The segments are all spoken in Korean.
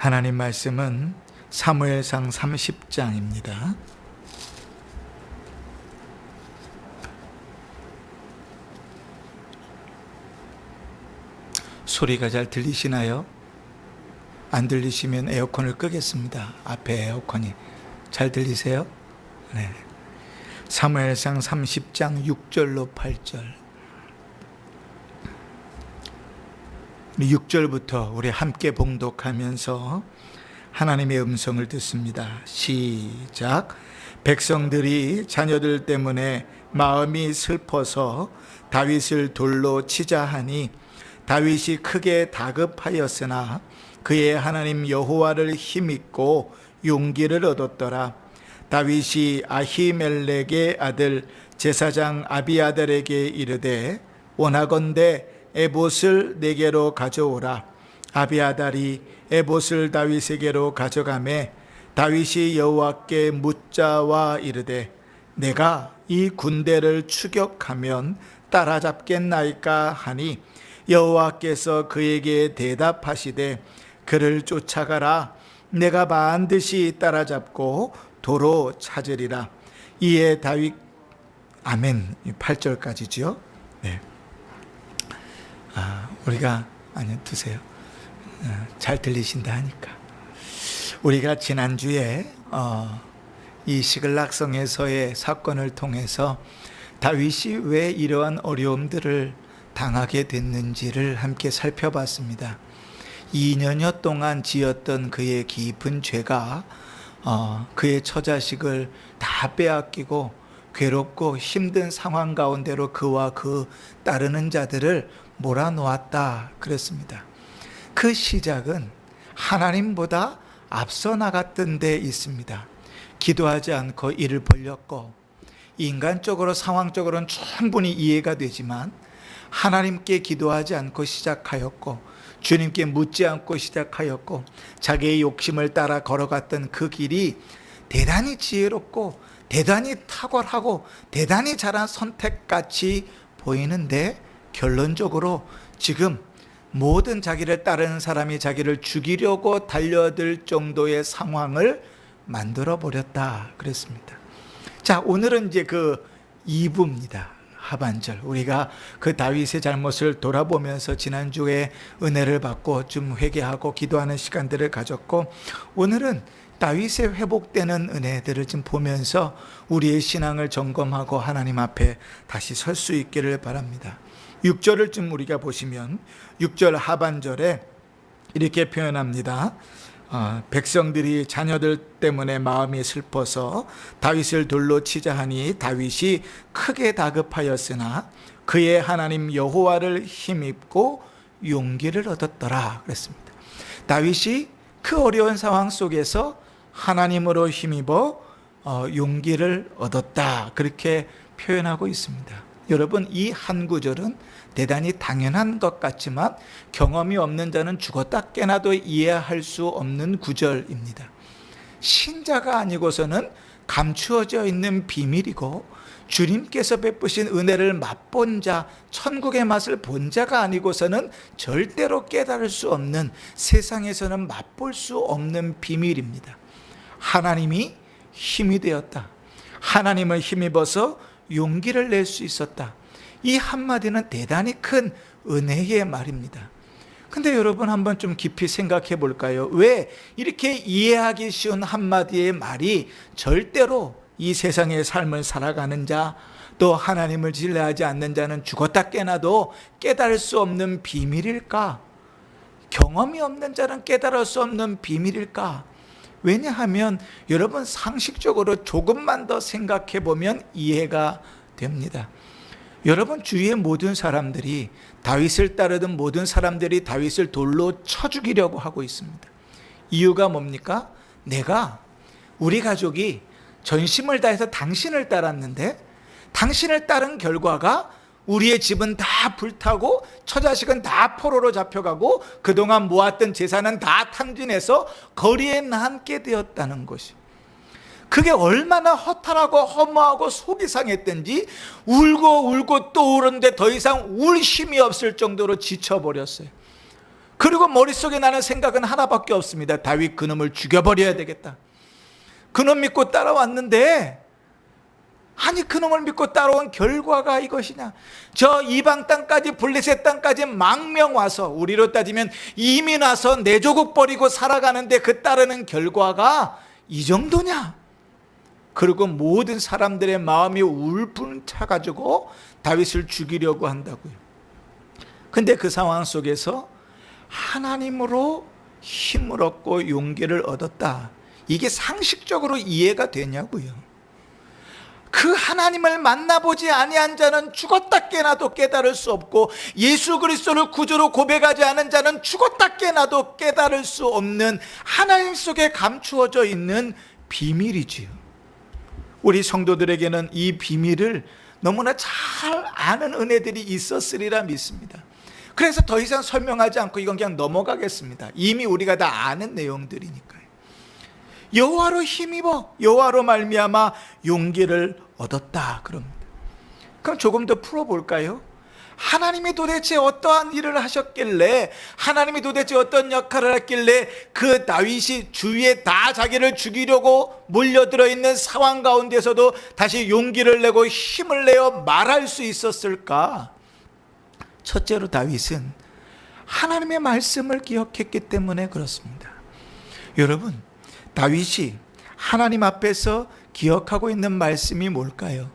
하나님 말씀은 사무엘상 30장입니다. 소리가 잘 들리시나요? 안 들리시면 에어컨을 끄겠습니다. 앞에 에어컨이. 잘 들리세요? 네. 사무엘상 30장 6절로 8절. 6절부터 우리 함께 봉독하면서 하나님의 음성을 듣습니다. 시작. 백성들이 자녀들 때문에 마음이 슬퍼서 다윗을 돌로 치자 하니 다윗이 크게 다급하였으나 그의 하나님 여호와를 힘입고 용기를 얻었더라. 다윗이 아히멜렉의 아들 제사장 아비아달에게 이르되 원하건대 에봇을 내게로 가져오라. 아비아달이 에봇을 다윗에게로 가져가매 다윗이 여호와께 묻자와 이르되 내가 이 군대를 추격하면 따라잡겠나이까 하니 여호와께서 그에게 대답하시되 그를 쫓아가라. 내가 반드시 따라잡고 도로 찾으리라. 이에 다윗 아멘 8절까지죠. 네. 우리가 아니 드세요. 잘 들리신다 하니까 우리가 지난주에 이 시글락성에서의 사건을 통해서 다윗이 왜 이러한 어려움들을 당하게 됐는지를 함께 살펴봤습니다. 2년여 동안 지었던 그의 깊은 죄가 그의 처자식을 다 빼앗기고 괴롭고 힘든 상황 가운데로 그와 그 따르는 자들을 몰아놓았다 그랬습니다. 그 시작은 하나님보다 앞서 나갔던 데 있습니다. 기도하지 않고 일을 벌렸고 인간적으로 상황적으로는 충분히 이해가 되지만 하나님께 기도하지 않고 시작하였고 주님께 묻지 않고 시작하였고 자기의 욕심을 따라 걸어갔던 그 길이 대단히 지혜롭고 대단히 탁월하고 대단히 잘한 선택같이 보이는데 결론적으로 지금 모든 자기를 따르는 사람이 자기를 죽이려고 달려들 정도의 상황을 만들어 버렸다 그랬습니다. 자, 오늘은 이제 그 2부입니다. 하반절. 우리가 그 다윗의 잘못을 돌아보면서 지난주에 은혜를 받고 좀 회개하고 기도하는 시간들을 가졌고 오늘은 다윗의 회복되는 은혜들을 좀 보면서 우리의 신앙을 점검하고 하나님 앞에 다시 설 수 있기를 바랍니다. 6절을 좀 우리가 보시면 6절 하반절에 이렇게 표현합니다. 백성들이 자녀들 때문에 마음이 슬퍼서 다윗을 돌로 치자 하니 다윗이 크게 다급하였으나 그의 하나님 여호와를 힘입고 용기를 얻었더라 그랬습니다. 다윗이 그 어려운 상황 속에서 하나님으로 힘입어 용기를 얻었다 그렇게 표현하고 있습니다. 여러분, 이 한 구절은 대단히 당연한 것 같지만 경험이 없는 자는 죽었다 깨나도 이해할 수 없는 구절입니다. 신자가 아니고서는 감추어져 있는 비밀이고 주님께서 베푸신 은혜를 맛본 자, 천국의 맛을 본 자가 아니고서는 절대로 깨달을 수 없는, 세상에서는 맛볼 수 없는 비밀입니다. 하나님이 힘이 되었다. 하나님을 힘입어서 용기를 낼 수 있었다. 이 한마디는 대단히 큰 은혜의 말입니다. 근데 여러분 한번 좀 깊이 생각해 볼까요? 왜 이렇게 이해하기 쉬운 한마디의 말이 절대로 이 세상의 삶을 살아가는 자, 또 하나님을 신뢰하지 않는 자는 죽었다 깨나도 깨달을 수 없는 비밀일까? 경험이 없는 자는 깨달을 수 없는 비밀일까? 왜냐하면 여러분 상식적으로 조금만 더 생각해 보면 이해가 됩니다. 여러분 주위의 모든 사람들이, 다윗을 따르던 모든 사람들이 다윗을 돌로 쳐 죽이려고 하고 있습니다. 이유가 뭡니까? 우리 가족이 전심을 다해서 당신을 따랐는데 당신을 따른 결과가 우리의 집은 다 불타고 처자식은 다 포로로 잡혀가고 그동안 모았던 재산은 다 탕진해서 거리에 남게 되었다는 것이, 그게 얼마나 허탈하고 허무하고 속이 상했던지 울고 또 울었는데 더 이상 울 힘이 없을 정도로 지쳐버렸어요. 그리고 머릿속에 나는 생각은 하나밖에 없습니다. 다윗 그놈을 죽여버려야 되겠다. 그놈 믿고 따라왔는데, 아니 그놈을 믿고 따라온 결과가 이것이냐. 저 이방 땅까지, 블레셋 땅까지 망명 와서, 우리로 따지면 이민 와서 내 조국 버리고 살아가는데 그 따르는 결과가 이 정도냐. 그리고 모든 사람들의 마음이 울분 차가지고 다윗을 죽이려고 한다고요. 근데 그 상황 속에서 하나님으로 힘을 얻고 용기를 얻었다. 이게 상식적으로 이해가 되냐고요. 그 하나님을 만나보지 아니한 자는 죽었다 깨나도 깨달을 수 없고, 예수 그리스도를 구주로 고백하지 않은 자는 죽었다 깨나도 깨달을 수 없는 하나님 속에 감추어져 있는 비밀이지요. 우리 성도들에게는 이 비밀을 너무나 잘 아는 은혜들이 있었으리라 믿습니다. 그래서 더 이상 설명하지 않고 이건 그냥 넘어가겠습니다. 이미 우리가 다 아는 내용들이니까요. 여호와로 힘입어 여호와로 말미암아 용기를 얻었다 그럽니다. 그럼 조금 더 풀어볼까요? 하나님이 도대체 어떠한 일을 하셨길래, 하나님이 도대체 어떤 역할을 했길래 그 다윗이 주위에 다 자기를 죽이려고 몰려들어 있는 상황 가운데서도 다시 용기를 내고 힘을 내어 말할 수 있었을까? 첫째로 다윗은 하나님의 말씀을 기억했기 때문에 그렇습니다. 여러분, 다윗이 하나님 앞에서 기억하고 있는 말씀이 뭘까요?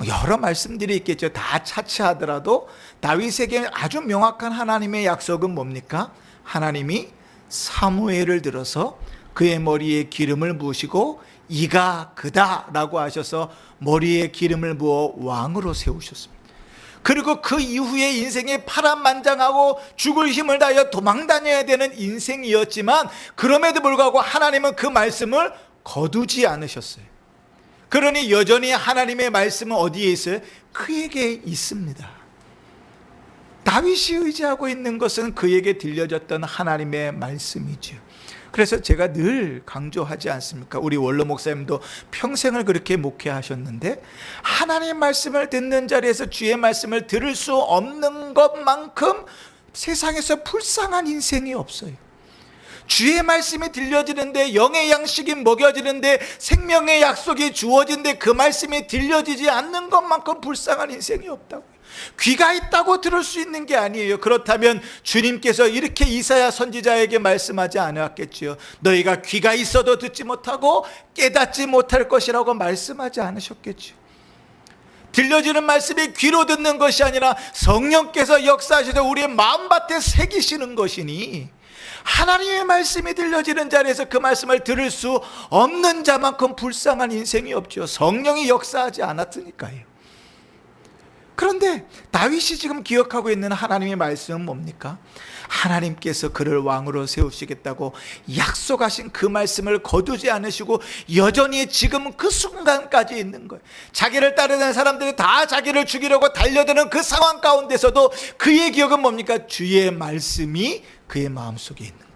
여러 말씀들이 있겠죠. 다 차치하더라도 다윗에게 아주 명확한 하나님의 약속은 뭡니까? 하나님이 사무엘을 들어서 그의 머리에 기름을 부으시고 이가 그다라고 하셔서 머리에 기름을 부어 왕으로 세우셨습니다. 그리고 그 이후에 인생이 파란만장하고 죽을 힘을 다하여 도망다녀야 되는 인생이었지만, 그럼에도 불구하고 하나님은 그 말씀을 거두지 않으셨어요. 그러니 여전히 하나님의 말씀은 어디에 있어요? 그에게 있습니다. 다윗이 의지하고 있는 것은 그에게 들려졌던 하나님의 말씀이죠. 그래서 제가 늘 강조하지 않습니까? 우리 원로 목사님도 평생을 그렇게 목회하셨는데, 하나님의 말씀을 듣는 자리에서 주의 말씀을 들을 수 없는 것만큼 세상에서 불쌍한 인생이 없어요. 주의 말씀이 들려지는데, 영의 양식이 먹여지는데, 생명의 약속이 주어지는데 그 말씀이 들려지지 않는 것만큼 불쌍한 인생이 없다고요. 귀가 있다고 들을 수 있는 게 아니에요. 그렇다면 주님께서 이렇게 이사야 선지자에게 말씀하지 않았겠지요. 너희가 귀가 있어도 듣지 못하고 깨닫지 못할 것이라고 말씀하지 않으셨겠지요. 들려지는 말씀이 귀로 듣는 것이 아니라 성령께서 역사하셔서 우리의 마음밭에 새기시는 것이니, 하나님의 말씀이 들려지는 자리에서 그 말씀을 들을 수 없는 자만큼 불쌍한 인생이 없죠. 성령이 역사하지 않았으니까요. 그런데 다윗이 지금 기억하고 있는 하나님의 말씀은 뭡니까? 하나님께서 그를 왕으로 세우시겠다고 약속하신 그 말씀을 거두지 않으시고 여전히 지금 그 순간까지 있는 거예요. 자기를 따르는 사람들이 다 자기를 죽이려고 달려드는 그 상황 가운데서도 그의 기억은 뭡니까? 주의 말씀이 그의 마음속에 있는 거예요.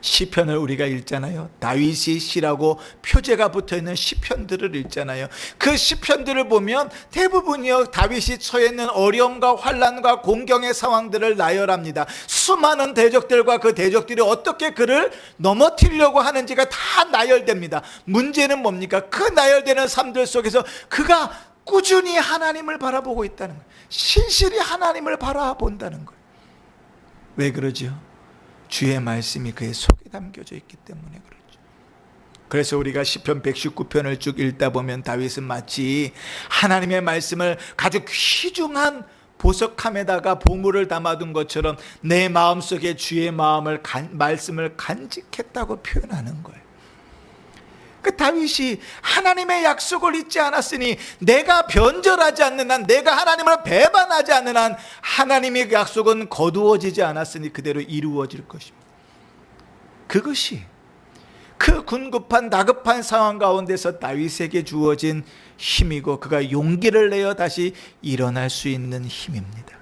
시편을 우리가 읽잖아요. 다윗이 시라고 표제가 붙어있는 시편들을 읽잖아요. 그 시편들을 보면 대부분이요, 다윗이 처해 있는 어려움과 환난과 공경의 상황들을 나열합니다. 수많은 대적들과 그 대적들이 어떻게 그를 넘어뜨리려고 하는지가 다 나열됩니다. 문제는 뭡니까? 그 나열되는 삶들 속에서 그가 꾸준히 하나님을 바라보고 있다는 거예요. 신실히 하나님을 바라본다는 거예요. 왜 그러죠? 주의 말씀이 그의 속에 담겨져 있기 때문에 그렇죠. 그래서 우리가 시편 119편을 쭉 읽다 보면 다윗은 마치 하나님의 말씀을 아주 귀중한 보석함에다가 보물을 담아둔 것처럼 내 마음속에 주의 말씀을 간직했다고 표현하는 거예요. 그 다윗이 하나님의 약속을 잊지 않았으니, 내가 변절하지 않는 한, 내가 하나님을 배반하지 않는 한 하나님의 약속은 거두어지지 않았으니 그대로 이루어질 것입니다. 그것이 그 군급한 다급한 상황 가운데서 다윗에게 주어진 힘이고, 그가 용기를 내어 다시 일어날 수 있는 힘입니다.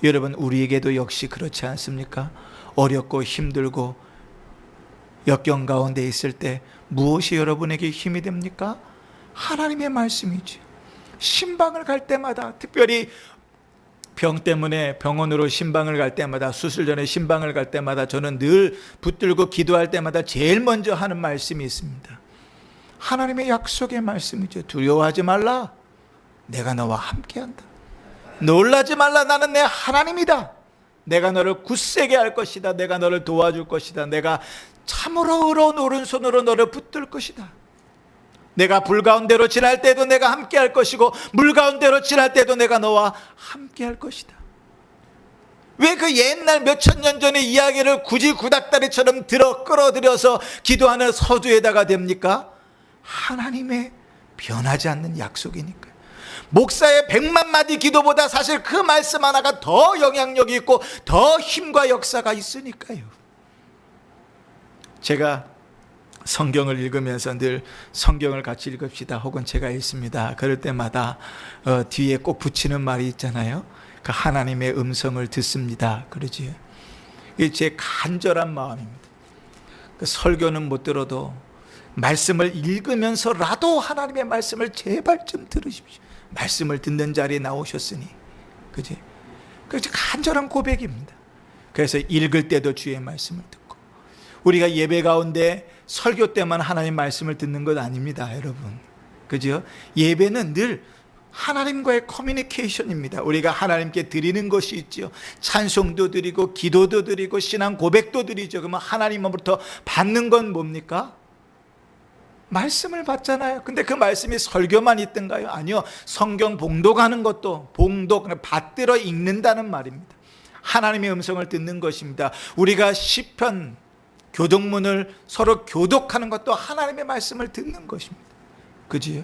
여러분, 우리에게도 역시 그렇지 않습니까? 어렵고 힘들고 역경 가운데 있을 때 무엇이 여러분에게 힘이 됩니까? 하나님의 말씀이죠. 신방을 갈 때마다, 특별히 병 때문에 병원으로 신방을 갈 때마다, 수술 전에 신방을 갈 때마다 저는 늘 붙들고 기도할 때마다 제일 먼저 하는 말씀이 있습니다. 하나님의 약속의 말씀이죠. 두려워하지 말라. 내가 너와 함께한다. 놀라지 말라. 나는 내 하나님이다. 내가 너를 굳세게 할 것이다. 내가 너를 도와줄 것이다. 내가 참으로 의로운 오른손으로 너를 붙들 것이다. 내가 불 가운데로 지날 때도 내가 함께 할 것이고 물 가운데로 지날 때도 내가 너와 함께 할 것이다. 왜 그 옛날 몇천 년 전의 이야기를 굳이 구닥다리처럼 끌어들여서 기도하는 서두에다가 됩니까? 하나님의 변하지 않는 약속이니까요. 목사의 100만 마디 기도보다 사실 그 말씀 하나가 더 영향력이 있고 더 힘과 역사가 있으니까요. 제가 성경을 읽으면서 늘 성경을 같이 읽읍시다 혹은 제가 읽습니다. 그럴 때마다 뒤에 꼭 붙이는 말이 있잖아요. 그 하나님의 음성을 듣습니다. 그러지. 이게 제 간절한 마음입니다. 그 설교는 못 들어도 말씀을 읽으면서라도 하나님의 말씀을 제발 좀 들으십시오. 말씀을 듣는 자리에 나오셨으니, 그지? 그래서 간절한 고백입니다. 그래서 읽을 때도 주의 말씀을 듣고, 우리가 예배 가운데 설교 때만 하나님 말씀을 듣는 것 아닙니다, 여러분. 그죠? 예배는 늘 하나님과의 커뮤니케이션입니다. 우리가 하나님께 드리는 것이 있죠. 찬송도 드리고 기도도 드리고 신앙 고백도 드리죠. 그러면 하나님으로부터 받는 건 뭡니까? 말씀을 받잖아요. 근데 그 말씀이 설교만 있던가요? 아니요. 성경 봉독하는 것도 받들어 읽는다는 말입니다. 하나님의 음성을 듣는 것입니다. 우리가 시편 교독문을 서로 교독하는 것도 하나님의 말씀을 듣는 것입니다. 그지요?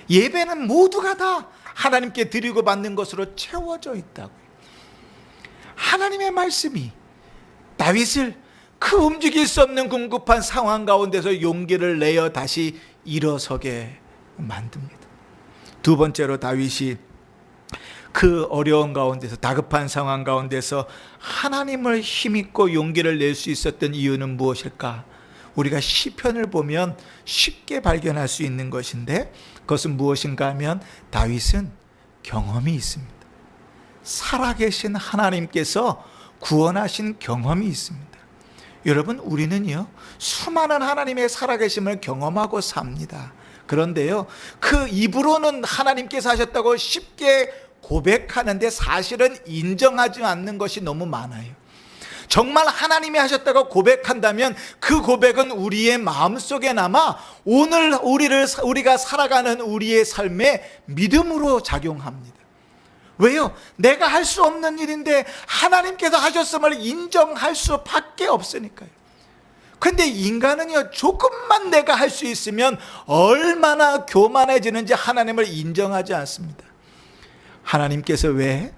예배는 모두가 다 하나님께 드리고 받는 것으로 채워져 있다고요. 하나님의 말씀이 다윗을 그 움직일 수 없는 궁급한 상황 가운데서 용기를 내어 다시 일어서게 만듭니다. 두 번째로 다윗이 그 어려운 가운데서, 다급한 상황 가운데서 하나님을 힘입고 용기를 낼 수 있었던 이유는 무엇일까? 우리가 시편을 보면 쉽게 발견할 수 있는 것인데, 그것은 무엇인가 하면 다윗은 경험이 있습니다. 살아계신 하나님께서 구원하신 경험이 있습니다. 여러분, 우리는요 수많은 하나님의 살아계심을 경험하고 삽니다. 그런데요, 그 입으로는 하나님께서 하셨다고 쉽게 고백하는데 사실은 인정하지 않는 것이 너무 많아요. 정말 하나님이 하셨다고 고백한다면 그 고백은 우리의 마음속에 남아 오늘 우리가 살아가는 우리의 삶에 믿음으로 작용합니다. 왜요? 내가 할 수 없는 일인데 하나님께서 하셨음을 인정할 수밖에 없으니까요. 근데 인간은요, 조금만 내가 할 수 있으면 얼마나 교만해지는지 하나님을 인정하지 않습니다. 하나님께서 왜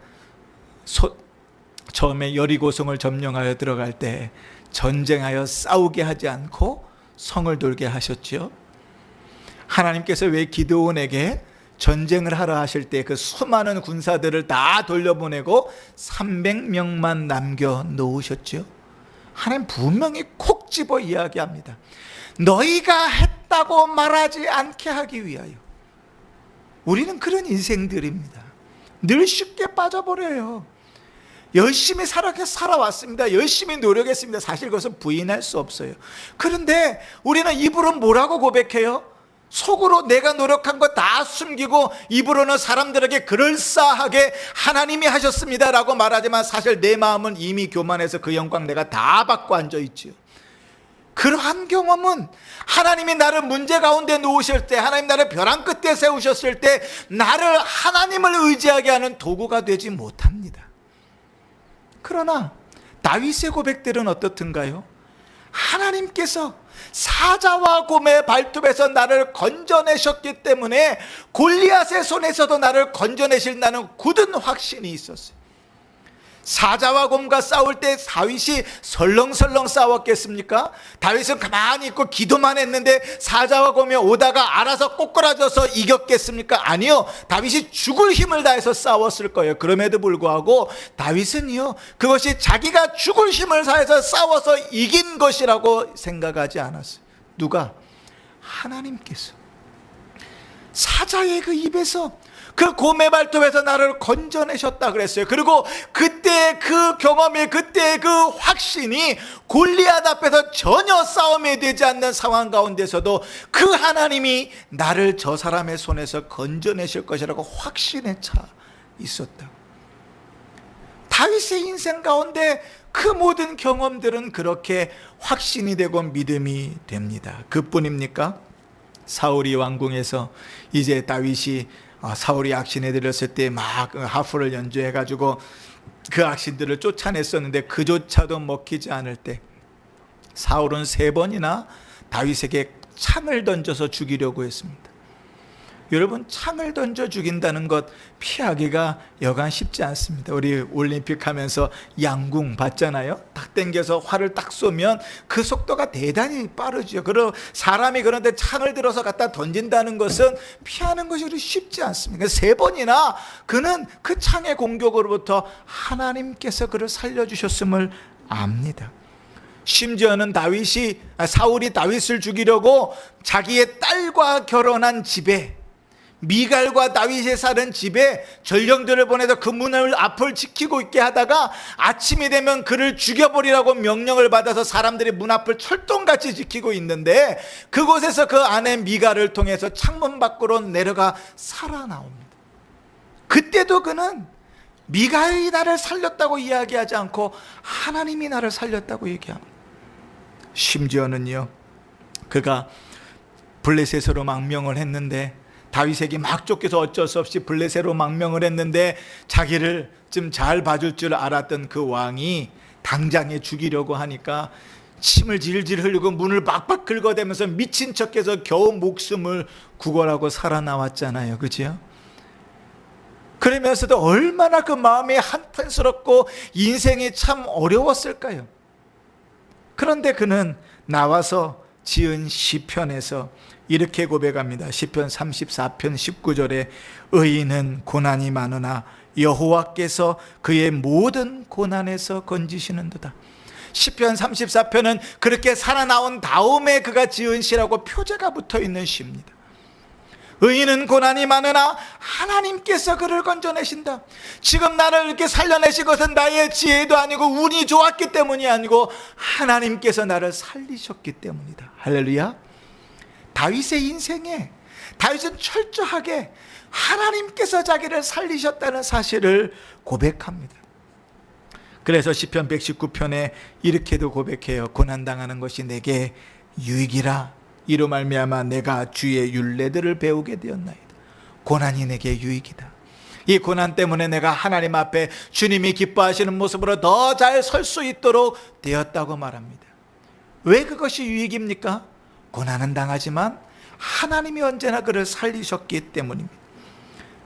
처음에 여리고성을 점령하여 들어갈 때 전쟁하여 싸우게 하지 않고 성을 돌게 하셨죠? 하나님께서 왜 기드온에게 전쟁을 하러 하실 때 그 수많은 군사들을 다 돌려보내고 300명만 남겨 놓으셨죠? 하나님 분명히 콕 집어 이야기합니다. 너희가 했다고 말하지 않게 하기 위하여. 우리는 그런 인생들입니다. 늘 쉽게 빠져버려요. 열심히 살아왔습니다. 열심히 노력했습니다. 사실 그것은 부인할 수 없어요. 그런데 우리는 입으로 뭐라고 고백해요? 속으로 내가 노력한 거 다 숨기고 입으로는 사람들에게 그럴싸하게 하나님이 하셨습니다라고 말하지만 사실 내 마음은 이미 교만해서 그 영광 내가 다 받고 앉아있지요. 그러한 경험은 하나님이 나를 문제 가운데 놓으실 때, 하나님 나를 벼랑 끝에 세우셨을 때 나를 하나님을 의지하게 하는 도구가 되지 못합니다. 그러나 다윗의 고백들은 어떻든가요? 하나님께서 사자와 곰의 발톱에서 나를 건져내셨기 때문에 골리앗의 손에서도 나를 건져내신다는 굳은 확신이 있었어요. 사자와 곰과 싸울 때 다윗이 설렁설렁 싸웠겠습니까? 다윗은 가만히 있고 기도만 했는데 사자와 곰이 오다가 알아서 꼬꾸라져서 이겼겠습니까? 아니요. 다윗이 죽을 힘을 다해서 싸웠을 거예요. 그럼에도 불구하고 다윗은요, 그것이 자기가 죽을 힘을 다해서 싸워서 이긴 것이라고 생각하지 않았어요. 누가? 하나님께서 사자의 그 입에서 그 곰의 발톱에서 나를 건져내셨다 그랬어요. 그리고 그때 그 경험이, 그때 그 확신이 골리앗 앞에서 전혀 싸움이 되지 않는 상황 가운데서도 그 하나님이 나를 저 사람의 손에서 건져내실 것이라고 확신에 차 있었다. 다윗의 인생 가운데 그 모든 경험들은 그렇게 확신이 되고 믿음이 됩니다. 그뿐입니까? 사울이 왕궁에서 이제 다윗이 사울이 악신에 들었을 때 막 하프를 연주해가지고 그 악신들을 쫓아냈었는데 그조차도 먹히지 않을 때 사울은 3번이나 다윗에게 창을 던져서 죽이려고 했습니다. 여러분, 창을 던져 죽인다는 것 피하기가 여간 쉽지 않습니다. 우리 올림픽 하면서 양궁 봤잖아요. 딱 당겨서 활을 딱 쏘면 그 속도가 대단히 빠르죠. 그리고 사람이 그런데 창을 들어서 갖다 던진다는 것은 피하는 것이 그리 쉽지 않습니다. 3번이나 그는 그 창의 공격으로부터 하나님께서 그를 살려주셨음을 압니다. 심지어는 사울이 다윗을 죽이려고 자기의 딸과 결혼한 집에, 미갈과 다윗이 사는 집에 전령들을 보내서 그 문을 앞을 지키고 있게 하다가 아침이 되면 그를 죽여버리라고 명령을 받아서 사람들이 문 앞을 철동같이 지키고 있는데 그곳에서 그 아내 미갈을 통해서 창문 밖으로 내려가 살아나옵니다. 그때도 그는 미갈이 나를 살렸다고 이야기하지 않고 하나님이 나를 살렸다고 얘기합니다. 심지어는요, 그가 블레셋으로 망명을 했는데 다윗에게 막 쫓겨서 어쩔 수 없이 블레셋으로 망명을 했는데 자기를 좀 잘 봐줄 줄 알았던 그 왕이 당장에 죽이려고 하니까 침을 질질 흘리고 문을 박박 긁어대면서 미친 척해서 겨우 목숨을 구걸하고 살아나왔잖아요. 그죠? 그러면서도 얼마나 그 마음이 한탄스럽고 인생이 참 어려웠을까요? 그런데 그는 나와서 지은 시편에서 이렇게 고백합니다. 시편 34편 19절에 의인은 고난이 많으나 여호와께서 그의 모든 고난에서 건지시는도다. 시편 34편은 그렇게 살아나온 다음에 그가 지은 시라고 표제가 붙어있는 시입니다. 의인은 고난이 많으나 하나님께서 그를 건져내신다. 지금 나를 이렇게 살려내신 것은 나의 지혜도 아니고 운이 좋았기 때문이 아니고 하나님께서 나를 살리셨기 때문이다. 할렐루야. 다윗의 인생에 다윗은 철저하게 하나님께서 자기를 살리셨다는 사실을 고백합니다. 그래서 시편 119편에 이렇게도 고백해요. 고난당하는 것이 내게 유익이라. 이로 말미암아 내가 주의 율례들을 배우게 되었나이다. 고난이 내게 유익이다. 이 고난 때문에 내가 하나님 앞에 주님이 기뻐하시는 모습으로 더 잘 설 수 있도록 되었다고 말합니다. 왜 그것이 유익입니까? 고난은 당하지만 하나님이 언제나 그를 살리셨기 때문입니다.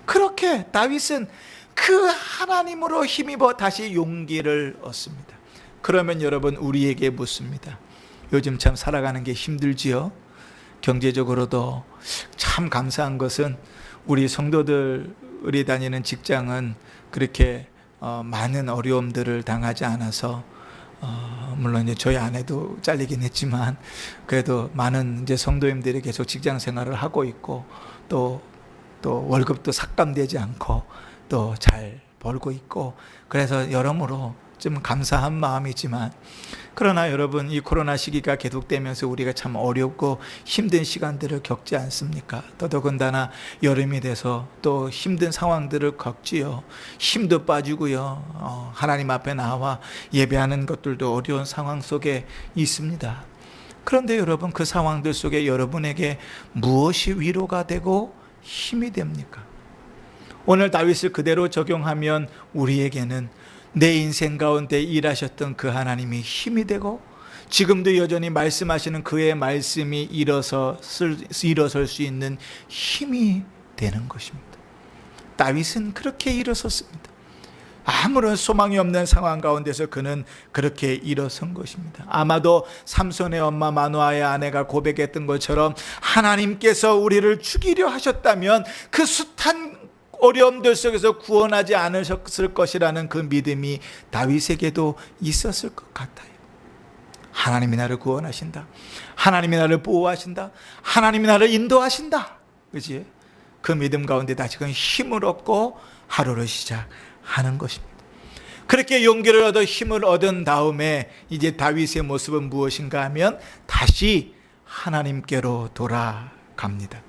그렇게 다윗은 그 하나님으로 힘입어 다시 용기를 얻습니다. 그러면 여러분, 우리에게 묻습니다. 요즘 참 살아가는 게 힘들지요? 경제적으로도 참 감사한 것은 우리 성도들이 다니는 직장은 그렇게 많은 어려움들을 당하지 않아서 물론 이제 저희 아내도 잘리긴 했지만 그래도 많은 이제 성도님들이 계속 직장 생활을 하고 있고 또 월급도 삭감되지 않고 또 잘 벌고 있고 그래서 여러모로 좀 감사한 마음이지만 그러나 여러분, 이 코로나 시기가 계속되면서 우리가 참 어렵고 힘든 시간들을 겪지 않습니까? 더더군다나 여름이 돼서 또 힘든 상황들을 겪지요. 힘도 빠지고요. 하나님 앞에 나와 예배하는 것들도 어려운 상황 속에 있습니다. 그런데 여러분, 그 상황들 속에 여러분에게 무엇이 위로가 되고 힘이 됩니까? 오늘 다윗을 그대로 적용하면 우리에게는 내 인생 가운데 일하셨던 그 하나님이 힘이 되고 지금도 여전히 말씀하시는 그의 말씀이 일어설 수 있는 힘이 되는 것입니다. 다윗은 그렇게 일어섰습니다. 아무런 소망이 없는 상황 가운데서 그는 그렇게 일어선 것입니다. 아마도 삼손의 엄마 마노아의 아내가 고백했던 것처럼 하나님께서 우리를 죽이려 하셨다면 그 숱한 어려움들 속에서 구원하지 않으셨을 것이라는 그 믿음이 다윗에게도 있었을 것 같아요. 하나님이 나를 구원하신다. 하나님이 나를 보호하신다. 하나님이 나를 인도하신다. 그치? 그 믿음 가운데 다시금 힘을 얻고 하루를 시작하는 것입니다. 그렇게 용기를 얻어 힘을 얻은 다음에 이제 다윗의 모습은 무엇인가 하면 다시 하나님께로 돌아갑니다.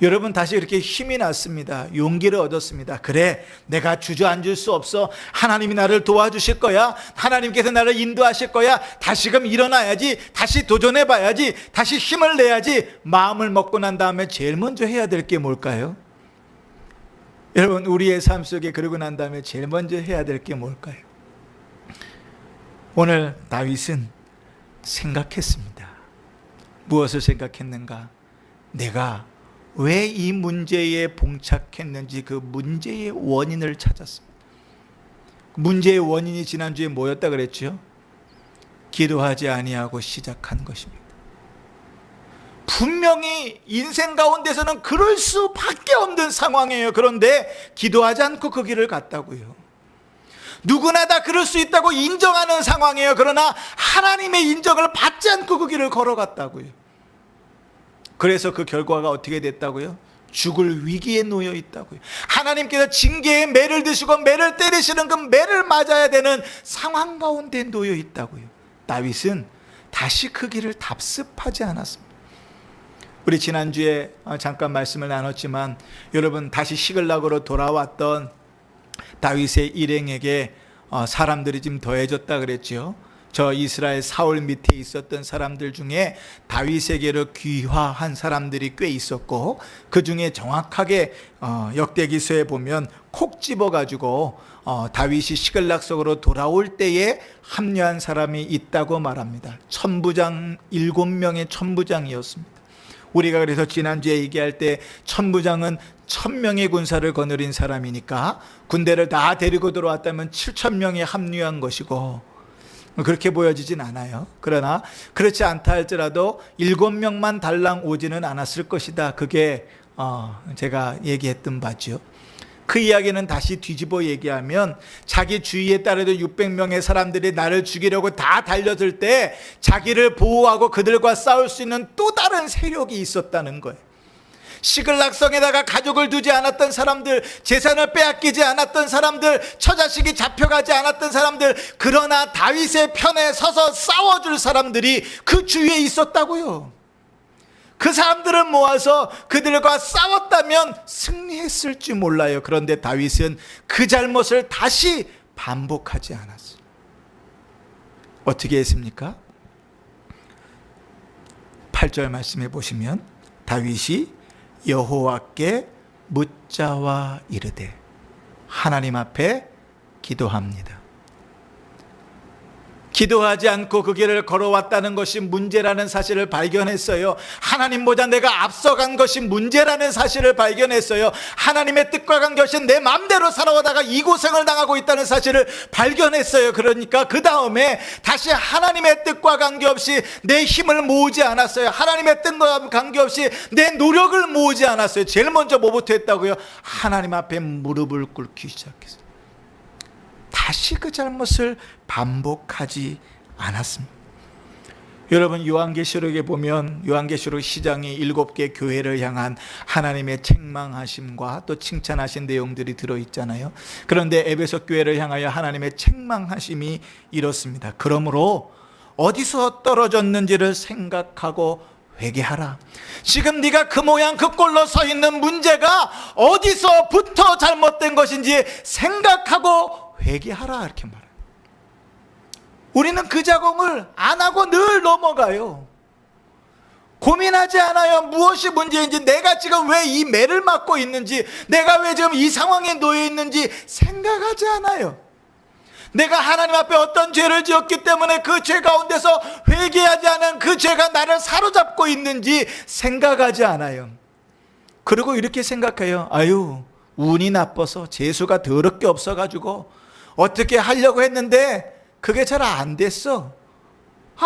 여러분, 다시 이렇게 힘이 났습니다. 용기를 얻었습니다. 그래, 내가 주저앉을 수 없어. 하나님이 나를 도와주실 거야. 하나님께서 나를 인도하실 거야. 다시금 일어나야지. 다시 도전해봐야지. 다시 힘을 내야지. 마음을 먹고 난 다음에 제일 먼저 해야 될 게 뭘까요? 여러분, 우리의 삶 속에 그러고 난 다음에 제일 먼저 해야 될 게 뭘까요? 오늘 다윗은 생각했습니다. 무엇을 생각했는가? 내가 왜 이 문제에 봉착했는지 그 문제의 원인을 찾았습니다. 문제의 원인이 지난주에 뭐였다 그랬죠? 기도하지 아니하고 시작한 것입니다. 분명히 인생 가운데서는 그럴 수밖에 없는 상황이에요. 그런데 기도하지 않고 그 길을 갔다고요. 누구나 다 그럴 수 있다고 인정하는 상황이에요. 그러나 하나님의 인정을 받지 않고 그 길을 걸어갔다고요. 그래서 그 결과가 어떻게 됐다고요? 죽을 위기에 놓여 있다고요. 하나님께서 징계의 매를 드시고 매를 때리시는 그 매를 맞아야 되는 상황 가운데 놓여 있다고요. 다윗은 다시 그 길을 답습하지 않았습니다. 우리 지난주에 잠깐 말씀을 나눴지만 여러분, 다시 시글락으로 돌아왔던 다윗의 일행에게 사람들이 좀 더해졌다 그랬죠. 저 이스라엘 사울 밑에 있었던 사람들 중에 다윗에게로 귀화한 사람들이 꽤 있었고, 그 중에 정확하게 역대기서에 보면 콕 집어가지고 다윗이 시글락 속으로 돌아올 때에 합류한 사람이 있다고 말합니다. 천부장 7명의 천부장이었습니다. 우리가 그래서 지난주에 얘기할 때 천부장은 1000명의 군사를 거느린 사람이니까 군대를 다 데리고 들어왔다면 7000명이 합류한 것이고, 그렇게 보여지진 않아요. 그러나 그렇지 않다 할지라도 7명만 달랑 오지는 않았을 것이다. 그게 제가 얘기했던 바죠. 그 이야기는 다시 뒤집어 얘기하면 자기 주위에 따르던 600명의 사람들이 나를 죽이려고 다 달려들 때 자기를 보호하고 그들과 싸울 수 있는 또 다른 세력이 있었다는 거예요. 시글락성에다가 가족을 두지 않았던 사람들, 재산을 빼앗기지 않았던 사람들, 처자식이 잡혀가지 않았던 사람들, 그러나 다윗의 편에 서서 싸워줄 사람들이 그 주위에 있었다고요. 그 사람들을 모아서 그들과 싸웠다면 승리했을지 몰라요. 그런데 다윗은 그 잘못을 다시 반복하지 않았어요. 어떻게 했습니까? 8절 말씀해 보시면 다윗이 여호와께 묻자와 이르되 하나님 앞에 기도합니다. 기도하지 않고 그 길을 걸어왔다는 것이 문제라는 사실을 발견했어요. 하나님보다 내가 앞서간 것이 문제라는 사실을 발견했어요. 하나님의 뜻과 관계없이 내 마음대로 살아오다가 이 고생을 당하고 있다는 사실을 발견했어요. 그러니까 그 다음에 다시 하나님의 뜻과 관계없이 내 힘을 모으지 않았어요. 하나님의 뜻과 관계없이 내 노력을 모으지 않았어요. 제일 먼저 뭐부터 했다고요? 하나님 앞에 무릎을 꿇기 시작했어요. 다시 그 잘못을 반복하지 않았습니다. 여러분, 요한계시록에 보면 요한계시록 시장이 7개 교회를 향한 하나님의 책망하심과 또 칭찬하신 내용들이 들어있잖아요. 그런데 에베소 교회를 향하여 하나님의 책망하심이 이렇습니다. 그러므로 어디서 떨어졌는지를 생각하고 회개하라. 지금 네가 그 모양 그 꼴로 서 있는 문제가 어디서부터 잘못된 것인지 생각하고 회개하라, 이렇게 말해요. 우리는 그 작업을 안 하고 늘 넘어가요. 고민하지 않아요. 무엇이 문제인지, 내가 지금 왜 이 매를 맞고 있는지, 내가 왜 지금 이 상황에 놓여 있는지 생각하지 않아요. 내가 하나님 앞에 어떤 죄를 지었기 때문에 그 죄 가운데서 회개하지 않은 그 죄가 나를 사로잡고 있는지 생각하지 않아요. 그리고 이렇게 생각해요. 아유, 운이 나빠서 재수가 더럽게 없어가지고 어떻게 하려고 했는데 그게 잘 안 됐어.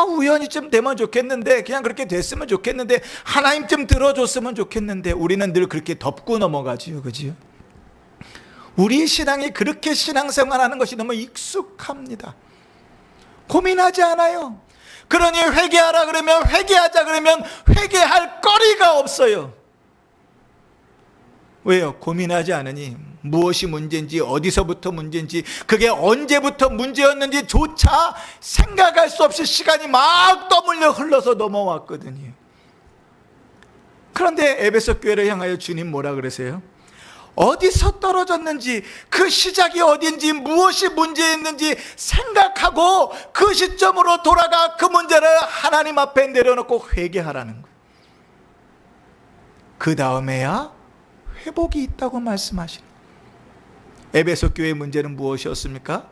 우연히 좀 되면 좋겠는데, 그냥 그렇게 됐으면 좋겠는데, 하나님 좀 들어줬으면 좋겠는데, 우리는 늘 그렇게 덮고 넘어가지요. 그지요? 우리의 신앙이 그렇게 신앙생활하는 것이 너무 익숙합니다. 고민하지 않아요. 그러니 회개하라 그러면, 회개하자 그러면 회개할 거리가 없어요. 왜요? 고민하지 않으니 무엇이 문제인지, 어디서부터 문제인지, 그게 언제부터 문제였는지조차 생각할 수 없이 시간이 막 떠물려 흘러서 넘어왔거든요. 그런데 에베소 교회를 향하여 주님 뭐라 그러세요? 어디서 떨어졌는지, 그 시작이 어딘지, 무엇이 문제였는지 생각하고 그 시점으로 돌아가 그 문제를 하나님 앞에 내려놓고 회개하라는 거예요. 그 다음에야 회복이 있다고 말씀하시는 거예요. 에베소 교회의 문제는 무엇이었습니까?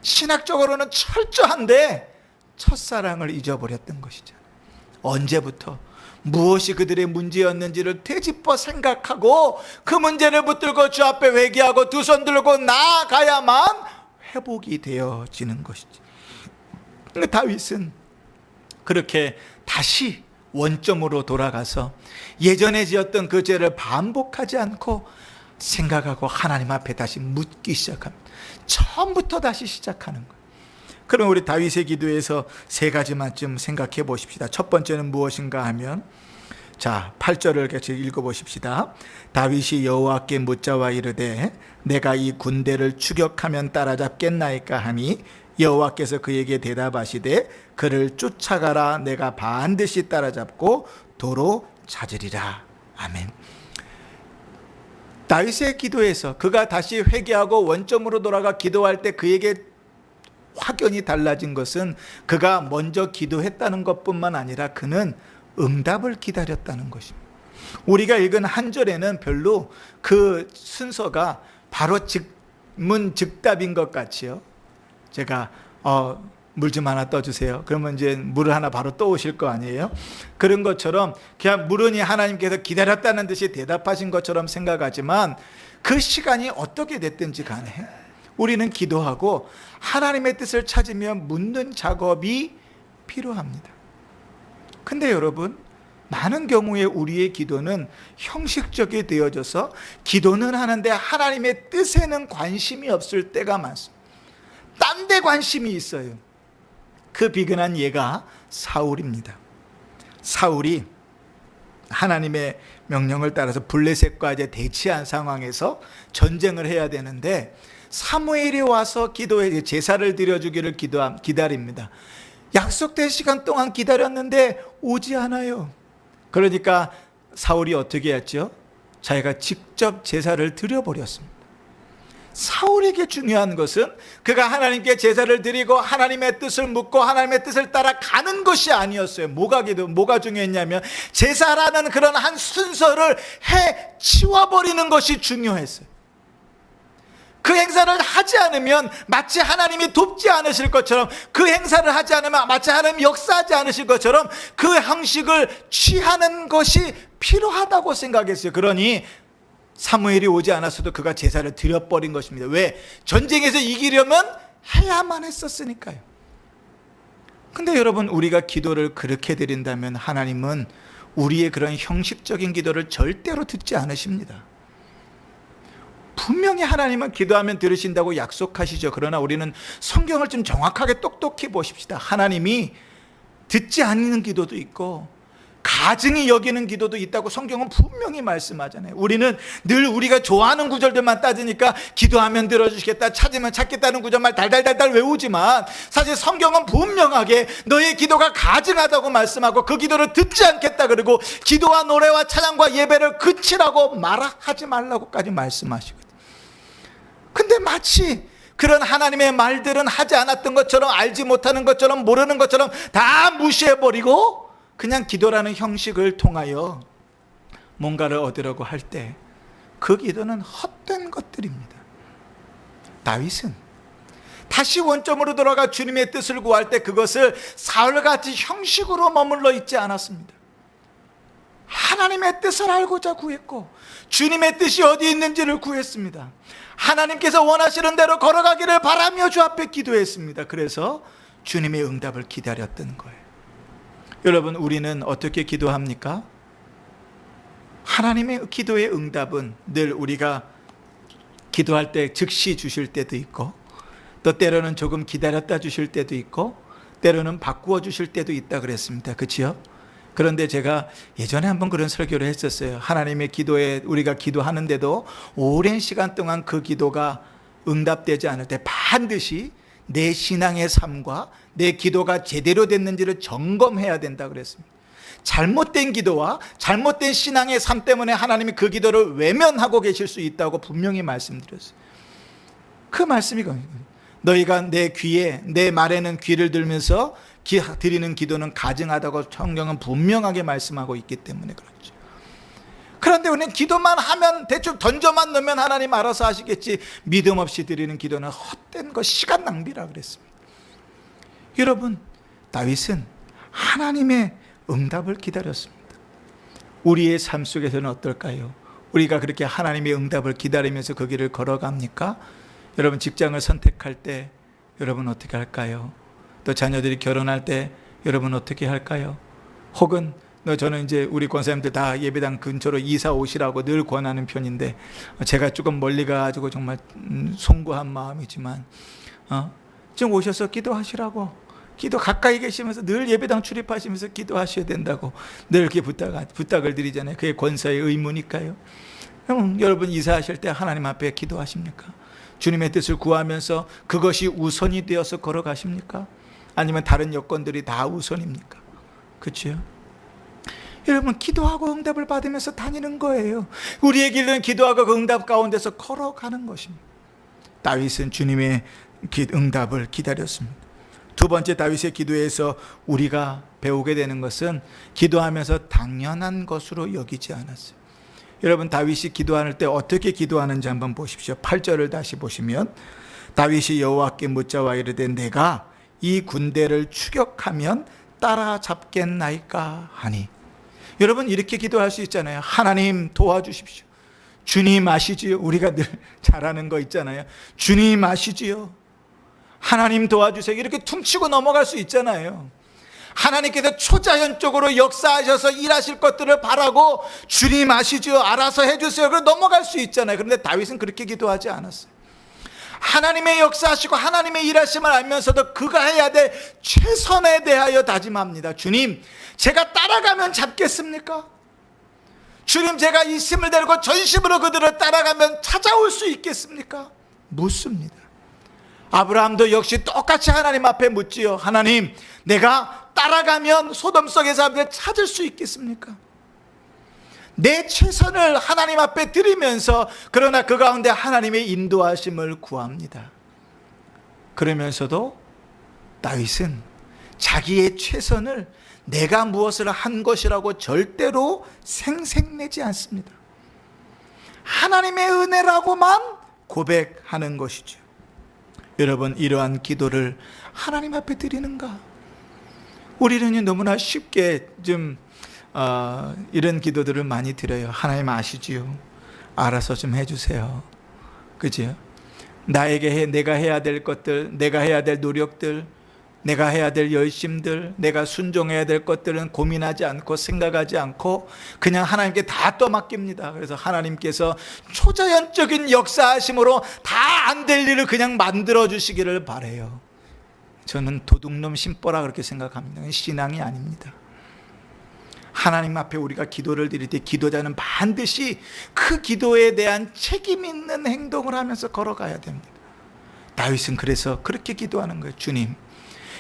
신학적으로는 철저한데 첫사랑을 잊어버렸던 것이죠. 언제부터 무엇이 그들의 문제였는지를 되짚어 생각하고 그 문제를 붙들고 주 앞에 회개하고 두 손 들고 나아가야만 회복이 되어지는 것이지. 다윗은 그렇게 다시 원점으로 돌아가서 예전에 지었던 그 죄를 반복하지 않고 생각하고 하나님 앞에 다시 묻기 시작합니다. 처음부터 다시 시작하는 거예요. 그럼 우리 다윗의 기도에서 세 가지만 좀 생각해 보십시다. 첫 번째는 무엇인가 하면, 자, 8절을 같이 읽어보십시다. 다윗이 여호와께 묻자와 이르되 내가 이 군대를 추격하면 따라잡겠나이까 하니 여호와께서 그에게 대답하시되 그를 쫓아가라. 내가 반드시 따라잡고 도로 찾으리라. 아멘. 다윗의 기도에서 그가 다시 회개하고 원점으로 돌아가 기도할 때 그에게 확연히 달라진 것은 그가 먼저 기도했다는 것뿐만 아니라 그는 응답을 기다렸다는 것입니다. 우리가 읽은 한 절에는 별로 그 순서가 바로 즉문즉답인 것 같지요. 제가 물 좀 하나 떠주세요. 그러면 이제 물을 하나 바로 떠오실 거 아니에요? 그런 것처럼 그냥 물으니 하나님께서 기다렸다는 듯이 대답하신 것처럼 생각하지만 그 시간이 어떻게 됐든지 간에 우리는 기도하고 하나님의 뜻을 찾으며 묻는 작업이 필요합니다. 근데 여러분, 많은 경우에 우리의 기도는 형식적이 되어져서 기도는 하는데 하나님의 뜻에는 관심이 없을 때가 많습니다. 딴 데 관심이 있어요. 그 비근한 예가 사울입니다. 사울이 하나님의 명령을 따라서 블레셋과 이제 대치한 상황에서 전쟁을 해야 되는데 사무엘이 와서 기도해 제사를 드려주기를 기다립니다. 약속된 시간 동안 기다렸는데 오지 않아요. 그러니까 사울이 어떻게 했죠? 자기가 직접 제사를 드려버렸습니다. 사울에게 중요한 것은 그가 하나님께 제사를 드리고 하나님의 뜻을 묻고 하나님의 뜻을 따라 가는 것이 아니었어요. 뭐가 중요했냐면 제사라는 그런 한 순서를 치워버리는 것이 중요했어요. 그 행사를 하지 않으면 마치 하나님이 돕지 않으실 것처럼, 그 행사를 하지 않으면 마치 하나님이 역사하지 않으실 것처럼 그 형식을 취하는 것이 필요하다고 생각했어요. 그러니 사무엘이 오지 않았어도 그가 제사를 드려버린 것입니다. 왜? 전쟁에서 이기려면 해야만 했었으니까요. 근데 여러분, 우리가 기도를 그렇게 드린다면 하나님은 우리의 그런 형식적인 기도를 절대로 듣지 않으십니다. 분명히 하나님은 기도하면 들으신다고 약속하시죠. 그러나 우리는 성경을 좀 정확하게 똑똑히 보십시다. 하나님이 듣지 않는 기도도 있고 가증히 여기는 기도도 있다고 성경은 분명히 말씀하잖아요. 우리는 늘 우리가 좋아하는 구절들만 따지니까 기도하면 들어주시겠다, 찾으면 찾겠다는 구절만 달달달달 외우지만 사실 성경은 분명하게 너의 기도가 가증하다고 말씀하고 그 기도를 듣지 않겠다, 그리고 기도와 노래와 찬양과 예배를 그치라고 하지 말라고까지 말씀하시거든요. 근데 마치 그런 하나님의 말들은 하지 않았던 것처럼, 알지 못하는 것처럼, 모르는 것처럼 다 무시해버리고 그냥 기도라는 형식을 통하여 뭔가를 얻으려고 할 때 그 기도는 헛된 것들입니다. 다윗은 다시 원점으로 돌아가 주님의 뜻을 구할 때 그것을 사울같이 형식으로 머물러 있지 않았습니다. 하나님의 뜻을 알고자 구했고 주님의 뜻이 어디 있는지를 구했습니다. 하나님께서 원하시는 대로 걸어가기를 바라며 주 앞에 기도했습니다. 그래서 주님의 응답을 기다렸던 거예요. 여러분, 우리는 어떻게 기도합니까? 하나님의 기도의 응답은 늘 우리가 기도할 때 즉시 주실 때도 있고, 또 때로는 조금 기다렸다 주실 때도 있고, 때로는 바꾸어 주실 때도 있다 그랬습니다. 그렇지요? 그런데 제가 예전에 한번 그런 설교를 했었어요. 하나님의 기도에 우리가 기도하는데도 오랜 시간 동안 그 기도가 응답되지 않을 때 반드시 내 신앙의 삶과 내 기도가 제대로 됐는지를 점검해야 된다 그랬습니다. 잘못된 기도와 잘못된 신앙의 삶 때문에 하나님이 그 기도를 외면하고 계실 수 있다고 분명히 말씀드렸어요. 그 말씀이 너희가 내 귀에 내 말에는 귀를 들면서 드리는 기도는 가증하다고 성경은 분명하게 말씀하고 있기 때문에 그렇죠. 그런데 우리는 기도만 하면 대충 던져만 넣으면 하나님 알아서 하시겠지, 믿음 없이 드리는 기도는 헛된 것, 시간 낭비라 그랬습니다. 여러분, 다윗은 하나님의 응답을 기다렸습니다. 우리의 삶 속에서는 어떨까요? 우리가 그렇게 하나님의 응답을 기다리면서 그 길을 걸어갑니까? 여러분, 직장을 선택할 때 여러분 어떻게 할까요? 또 자녀들이 결혼할 때 여러분 어떻게 할까요? 혹은 저는 이제 우리 권사님들 다 예배당 근처로 이사 오시라고 늘 권하는 편인데, 제가 조금 멀리 가가지고 정말 송구한 마음이지만 좀 오셔서 기도하시라고, 기도 가까이 계시면서 늘 예배당 출입하시면서 기도하셔야 된다고 늘 이렇게 부탁을 드리잖아요. 그게 권사의 의무니까요. 그럼 여러분 이사하실 때 하나님 앞에 기도하십니까? 주님의 뜻을 구하면서 그것이 우선이 되어서 걸어가십니까? 아니면 다른 여건들이 다 우선입니까? 그렇죠? 여러분, 기도하고 응답을 받으면서 다니는 거예요. 우리의 길은 기도하고 그 응답 가운데서 걸어가는 것입니다. 다윗은 주님의 응답을 기다렸습니다. 두 번째, 다윗의 기도에서 우리가 배우게 되는 것은 기도하면서 당연한 것으로 여기지 않았어요. 여러분, 다윗이 기도할 때 어떻게 기도하는지 한번 보십시오. 8절을 다시 보시면, 다윗이 여호와께 묻자와 이르되 내가 이 군대를 추격하면 따라잡겠나이까 하니. 여러분, 이렇게 기도할 수 있잖아요. 하나님 도와주십시오. 주님 아시지요? 우리가 늘 잘하는 거 있잖아요. 주님 아시지요? 하나님 도와주세요. 이렇게 퉁치고 넘어갈 수 있잖아요. 하나님께서 초자연적으로 역사하셔서 일하실 것들을 바라고 주님 아시지요? 알아서 해주세요. 그럼 넘어갈 수 있잖아요. 그런데 다윗은 그렇게 기도하지 않았어요. 하나님의 역사하시고 하나님의 일하심을 알면서도 그가 해야 될 최선에 대하여 다짐합니다. 주님, 제가 따라가면 잡겠습니까? 주님, 제가 이 힘을 들고 전심으로 그들을 따라가면 찾아올 수 있겠습니까? 묻습니다. 아브라함도 역시 똑같이 하나님 앞에 묻지요. 하나님, 내가 따라가면 소돔 속의 사람들을 찾을 수 있겠습니까? 내 최선을 하나님 앞에 드리면서, 그러나 그 가운데 하나님의 인도하심을 구합니다. 그러면서도 다윗은 자기의 최선을 내가 무엇을 한 것이라고 절대로 생색내지 않습니다. 하나님의 은혜라고만 고백하는 것이죠. 여러분, 이러한 기도를 하나님 앞에 드리는가? 우리는 너무나 쉽게 이런 기도들을 많이 드려요. 하나님 아시지요? 알아서 좀 해주세요. 그죠? 내가 해야 될 것들, 내가 해야 될 노력들, 내가 해야 될 열심들, 내가 순종해야 될 것들은 고민하지 않고 생각하지 않고 그냥 하나님께 다 떠맡깁니다. 그래서 하나님께서 초자연적인 역사하심으로 다 안 될 일을 그냥 만들어 주시기를 바라요. 저는 도둑놈 심보라 그렇게 생각합니다. 신앙이 아닙니다. 하나님 앞에 우리가 기도를 드릴 때 기도자는 반드시 그 기도에 대한 책임 있는 행동을 하면서 걸어가야 됩니다. 다윗은 그래서 그렇게 기도하는 거예요. 주님,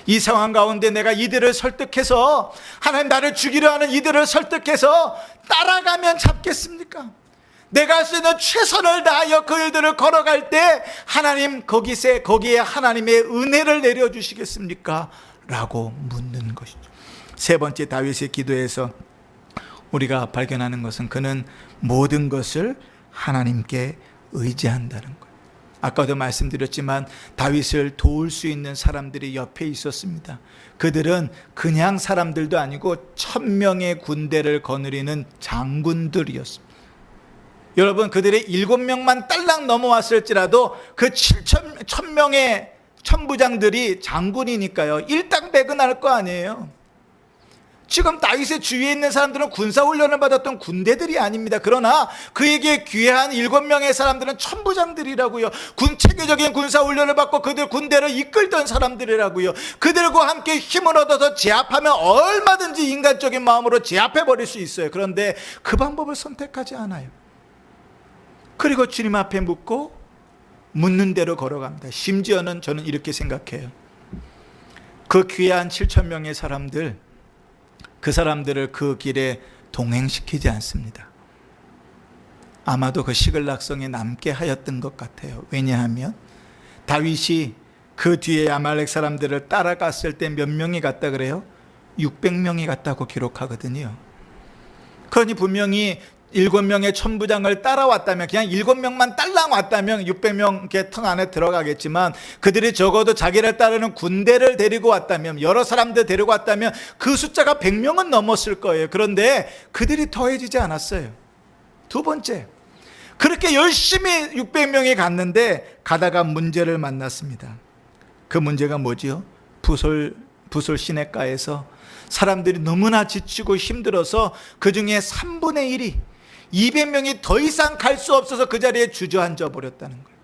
이 상황 가운데 내가 이들을 설득해서, 하나님 나를 죽이려 하는 이들을 설득해서 따라가면 잡겠습니까? 내가 할 수 있는 최선을 다하여 그 일들을 걸어갈 때 하나님 거기에 하나님의 은혜를 내려주시겠습니까? 라고 묻는 것이죠. 세 번째, 다윗의 기도에서 우리가 발견하는 것은 그는 모든 것을 하나님께 의지한다는 거예요. 아까도 말씀드렸지만 다윗을 도울 수 있는 사람들이 옆에 있었습니다. 그들은 그냥 사람들도 아니고 1000명의 군대를 거느리는 장군들이었습니다. 여러분, 그들의 7명만 딸랑 넘어왔을지라도 그 1000명의 천부장들이 장군이니까요, 일당백은할 거 아니에요. 지금 다윗의 주위에 있는 사람들은 군사훈련을 받았던 군대들이 아닙니다. 그러나 그에게 귀한 7명의 사람들은 천부장들이라고요. 체계적인 군사훈련을 받고 그들 군대를 이끌던 사람들이라고요. 그들과 함께 힘을 얻어서 제압하면 얼마든지 인간적인 마음으로 제압해버릴 수 있어요. 그런데 그 방법을 선택하지 않아요. 그리고 주님 앞에 묻고 묻는 대로 걸어갑니다. 심지어는 저는 이렇게 생각해요. 그 귀한 7,000명의 사람들, 그 사람들을 그 길에 동행시키지 않습니다. 아마도 그 시글락성에 남게 하였던 것 같아요. 왜냐하면 다윗이 그 뒤에 아말렉 사람들을 따라갔을 때 몇 명이 갔다 그래요? 600명이 갔다고 기록하거든요. 그러니 분명히 7명의 천부장을 따라왔다면, 그냥 7명만 딸랑 왔다면 600명 이렇게 턱 안에 들어가겠지만, 그들이 적어도 자기를 따르는 군대를 데리고 왔다면, 여러 사람들 데리고 왔다면 그 숫자가 100명은 넘었을 거예요. 그런데 그들이 더해지지 않았어요. 두 번째, 그렇게 열심히 600명이 갔는데 가다가 문제를 만났습니다. 그 문제가 뭐지요? 부솔 시내가에서 사람들이 너무나 지치고 힘들어서 그 중에 3분의 1이 200명이 더 이상 갈 수 없어서 그 자리에 주저앉아 버렸다는 거예요.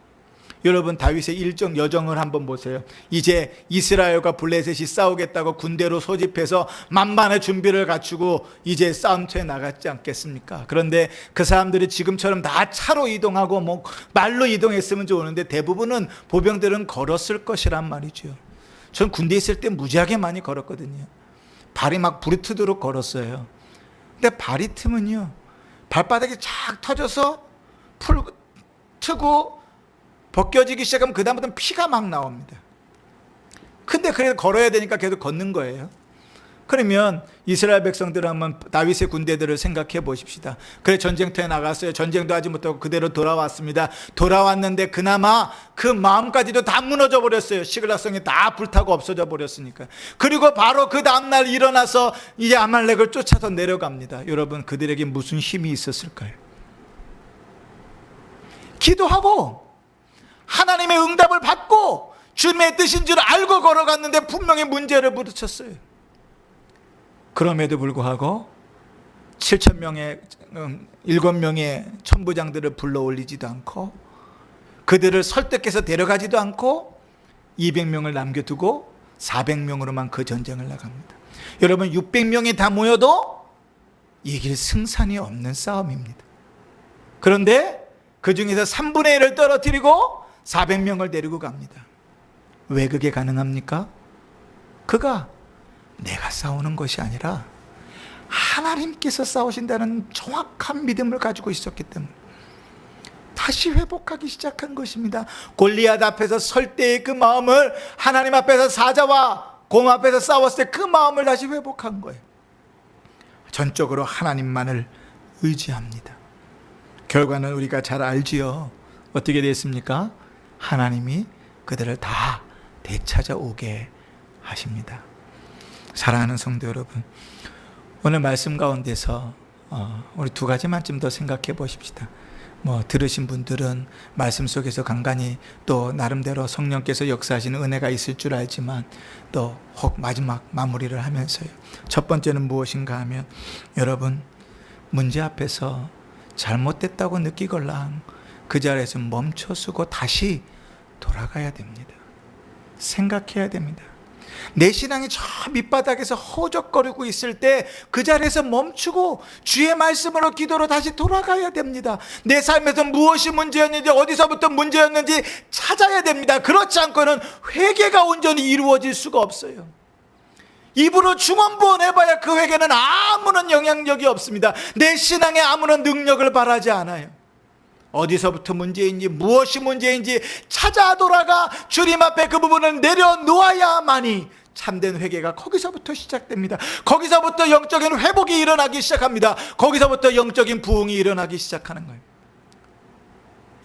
여러분, 다윗의 여정을 한번 보세요. 이제 이스라엘과 블레셋이 싸우겠다고 군대로 소집해서 만반의 준비를 갖추고 이제 싸움터에 나갔지 않겠습니까? 그런데 그 사람들이 지금처럼 다 차로 이동하고 말로 이동했으면 좋은데 대부분은 보병들은 걸었을 것이란 말이죠. 전 군대에 있을 때 무지하게 많이 걸었거든요. 발이 막 불이 트도록 걸었어요. 근데 발이 트면요, 발바닥이 쫙 터져서 트고 벗겨지기 시작하면 그 다음부터는 피가 막 나옵니다. 근데 그래도 걸어야 되니까 계속 걷는 거예요. 그러면 이스라엘 백성들은 한번 다윗의 군대들을 생각해 보십시다. 그래, 전쟁터에 나갔어요. 전쟁도 하지 못하고 그대로 돌아왔습니다. 돌아왔는데 그나마 그 마음까지도 다 무너져 버렸어요. 시글락성이 다 불타고 없어져 버렸으니까. 그리고 바로 그 다음날 일어나서 이제 아말렉을 쫓아서 내려갑니다. 여러분, 그들에게 무슨 힘이 있었을까요? 기도하고 하나님의 응답을 받고 주님의 뜻인 줄 알고 걸어갔는데 분명히 문제를 부딪혔어요. 그럼에도 불구하고 7,000명의 7명의 천부장들을 불러올리지도 않고 그들을 설득해서 데려가지도 않고 200명을 남겨두고 400명으로만 그 전쟁을 나갑니다. 여러분, 600명이 다 모여도 이길 승산이 없는 싸움입니다. 그런데 그 중에서 3분의 1을 떨어뜨리고 400명을 데리고 갑니다. 왜 그게 가능합니까? 그가 내가 싸우는 것이 아니라 하나님께서 싸우신다는 정확한 믿음을 가지고 있었기 때문에 다시 회복하기 시작한 것입니다. 골리앗 앞에서 설 때의 그 마음을, 하나님 앞에서 사자와 곰 앞에서 싸웠을 때 그 마음을 다시 회복한 거예요. 전적으로 하나님만을 의지합니다. 결과는 우리가 잘 알지요. 어떻게 됐습니까? 하나님이 그들을 다 되찾아오게 하십니다. 사랑하는 성도 여러분, 오늘 말씀 가운데서 우리 두 가지만 좀 더 생각해 보십시다. 들으신 분들은 말씀 속에서 간간히 또 나름대로 성령께서 역사하시는 은혜가 있을 줄 알지만 또 혹 마지막 마무리를 하면서요. 첫 번째는 무엇인가 하면, 여러분, 문제 앞에서 잘못됐다고 느끼걸랑 그 자리에서 멈춰서고 다시 돌아가야 됩니다. 생각해야 됩니다. 내 신앙이 저 밑바닥에서 허우적거리고 있을 때 그 자리에서 멈추고 주의 말씀으로 기도로 다시 돌아가야 됩니다. 내 삶에서 무엇이 문제였는지, 어디서부터 문제였는지 찾아야 됩니다. 그렇지 않고는 회개가 온전히 이루어질 수가 없어요. 입으로 중언부언해봐야 그 회개는 아무런 영향력이 없습니다. 내 신앙에 아무런 능력을 바라지 않아요. 어디서부터 문제인지, 무엇이 문제인지 찾아 돌아가 주님 앞에 그 부분을 내려놓아야만이 참된 회개가 거기서부터 시작됩니다. 거기서부터 영적인 회복이 일어나기 시작합니다. 거기서부터 영적인 부흥이 일어나기 시작하는 거예요.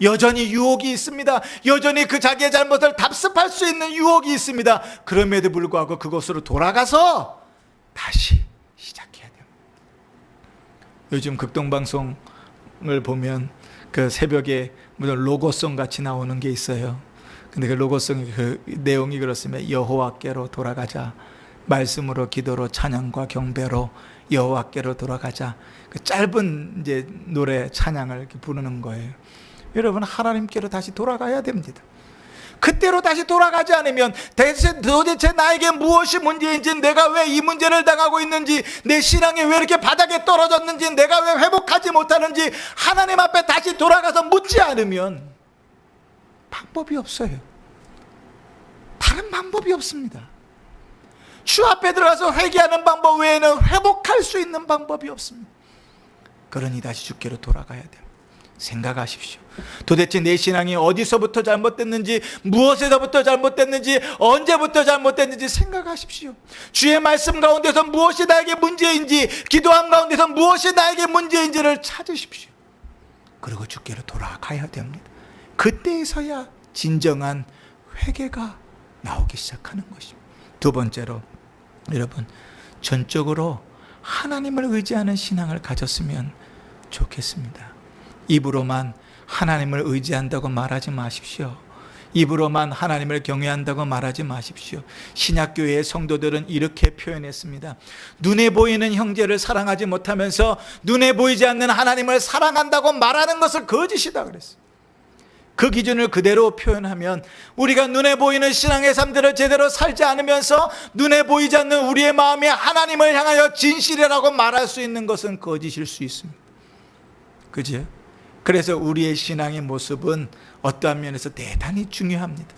여전히 유혹이 있습니다. 여전히 그 자기의 잘못을 답습할 수 있는 유혹이 있습니다. 그럼에도 불구하고 그곳으로 돌아가서 다시 시작해야 돼요. 요즘 극동방송을 보면 그 새벽에 무슨 로고송 같이 나오는 게 있어요. 근데 그 로고송의 그 내용이 그렇습니다. 여호와께로 돌아가자. 말씀으로, 기도로, 찬양과 경배로 여호와께로 돌아가자. 그 짧은 이제 노래 찬양을 이렇게 부르는 거예요. 여러분, 하나님께로 다시 돌아가야 됩니다. 그때로 다시 돌아가지 않으면 도대체 나에게 무엇이 문제인지, 내가 왜 이 문제를 당하고 있는지, 내 신앙이 왜 이렇게 바닥에 떨어졌는지, 내가 왜 회복하지 못하는지 하나님 앞에 다시 돌아가서 묻지 않으면 방법이 없어요. 다른 방법이 없습니다. 주 앞에 들어가서 회개하는 방법 외에는 회복할 수 있는 방법이 없습니다. 그러니 다시 주께로 돌아가야 돼요. 생각하십시오. 도대체 내 신앙이 어디서부터 잘못됐는지, 무엇에서부터 잘못됐는지, 언제부터 잘못됐는지 생각하십시오. 주의 말씀 가운데서 무엇이 나에게 문제인지, 기도함 가운데서 무엇이 나에게 문제인지를 찾으십시오. 그리고 주께로 돌아가야 됩니다. 그때에서야 진정한 회개가 나오기 시작하는 것입니다. 두 번째로, 여러분, 전적으로 하나님을 의지하는 신앙을 가졌으면 좋겠습니다. 입으로만 하나님을 의지한다고 말하지 마십시오. 입으로만 하나님을 경외한다고 말하지 마십시오. 신약교회의 성도들은 이렇게 표현했습니다. 눈에 보이는 형제를 사랑하지 못하면서 눈에 보이지 않는 하나님을 사랑한다고 말하는 것은 거짓이다 그랬어요. 그 기준을 그대로 표현하면 우리가 눈에 보이는 신앙의 삶들을 제대로 살지 않으면서 눈에 보이지 않는 우리의 마음이 하나님을 향하여 진실이라고 말할 수 있는 것은 거짓일 수 있습니다. 그죠? 그래서 우리의 신앙의 모습은 어떠한 면에서 대단히 중요합니다.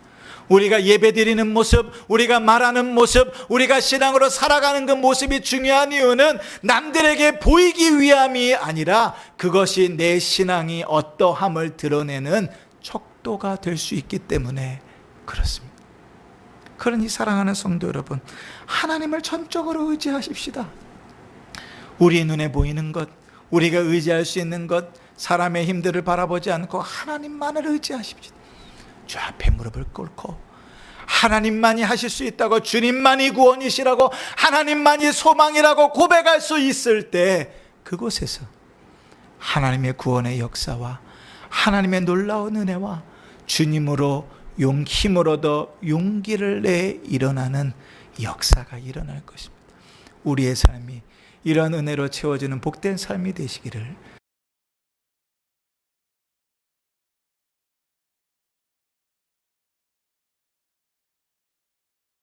우리가 예배드리는 모습, 우리가 말하는 모습, 우리가 신앙으로 살아가는 그 모습이 중요한 이유는 남들에게 보이기 위함이 아니라 그것이 내 신앙이 어떠함을 드러내는 척도가 될 수 있기 때문에 그렇습니다. 그러니 사랑하는 성도 여러분, 하나님을 전적으로 의지하십시다. 우리 눈에 보이는 것, 우리가 의지할 수 있는 것, 사람의 힘들을 바라보지 않고 하나님만을 의지하십시오. 주 앞에 무릎을 꿇고 하나님만이 하실 수 있다고, 주님만이 구원이시라고, 하나님만이 소망이라고 고백할 수 있을 때 그곳에서 하나님의 구원의 역사와 하나님의 놀라운 은혜와 주님으로 힘을 얻어 용기를 내 일어나는 역사가 일어날 것입니다. 우리의 삶이 이런 은혜로 채워지는 복된 삶이 되시기를